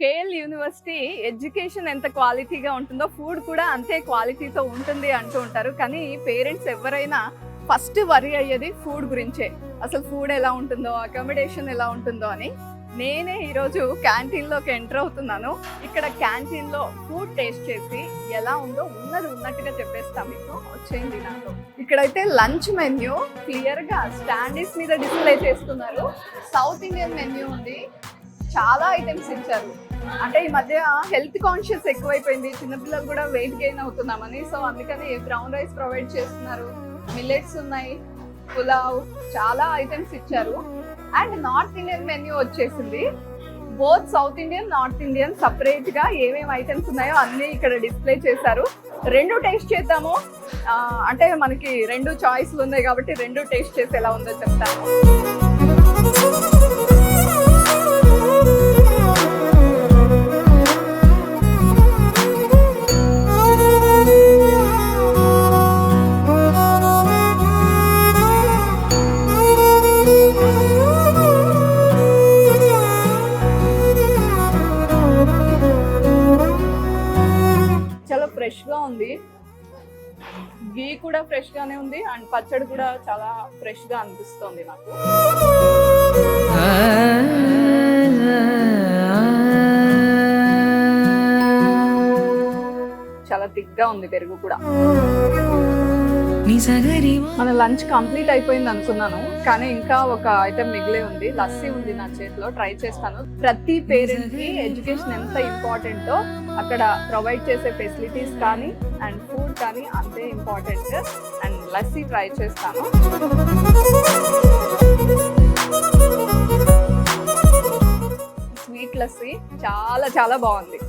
KL university education ఎంత క్వాలిటీగా ఉంటుందో ఫుడ్ కూడా అంతే క్వాలిటీతో ఉంటుంది అంటూ ఉంటారు. కానీ పేరెంట్స్ ఎవరైనా ఫస్ట్ వరీ అయ్యేది ఫుడ్ గురించే. అసలు ఫుడ్ ఎలా ఉంటుందో, అకామిడేషన్ ఎలా ఉంటుందో అని. నేనే ఈరోజు క్యాంటీన్లోకి ఎంటర్ అవుతున్నాను. ఇక్కడ క్యాంటీన్లో ఫుడ్ టేస్ట్ చేసి ఎలా ఉందో ఉన్నది ఉన్నట్టుగా చెప్పేస్తాం మీకు. వచ్చేయండి నాతో. ఇక్కడైతే లంచ్ మెన్యూ క్లియర్గా స్టాండీస్ మీద డిస్ప్లే చేస్తున్నారు. సౌత్ ఇండియన్ మెన్యూ ఉంది, చాలా ఐటమ్స్ ఇచ్చారు. అంటే ఈ మధ్య హెల్త్ కాన్షియస్ ఎక్కువైపోయింది, చిన్నపిల్లలు కూడా వెయిట్ గెయిన్ అవుతున్నామని. సో అందుకని బ్రౌన్ రైస్ ప్రొవైడ్ చేస్తున్నారు, మిల్లెట్స్ ఉన్నాయి, పులావ్, చాలా ఐటమ్స్ ఇచ్చారు. అండ్ నార్త్ ఇండియన్ మెన్యూ వచ్చేసింది. Both south Indian, north Indian separate గా ఏమేమి ఐటమ్స్ ఉన్నాయో అన్ని ఇక్కడ డిస్ప్లే చేశారు. రెండు టేస్ట్ చేద్దాము. అంటే మనకి రెండు చాయిస్లు ఉన్నాయి కాబట్టి రెండు టేస్ట్ చేసి ఎలా ఉందో చెప్తాను. ఫ్రెష్ గా ఉంది, గీ కూడా ఫ్రెష్ గానే ఉంది, అండ్ పచ్చడి కూడా చాలా ఫ్రెష్ గా అనిపిస్తుంది నాకు. చాలా థిక్ గా ఉంది పెరుగు కూడా. మన లంచ్ కంప్లీట్ అయిపోయింది అనుకున్నాను, కానీ ఇంకా ఒక ఐటమ్ మిగిలే ఉంది. లస్సీ ఉంది నా చేతిలో, ట్రై చేస్తాను. ప్రతి పేరెంట్ కి ఎడ్యుకేషన్ ఎంత ఇంపార్టెంటో అక్కడ ప్రొవైడ్ చేసే ఫెసిలిటీస్ కానీ అండ్ ఫుడ్ కానీ అంతే ఇంపార్టెంట్. అండ్ లస్సీ ట్రై చేస్తాను. స్వీట్ లస్సీ చాలా చాలా బాగుంది.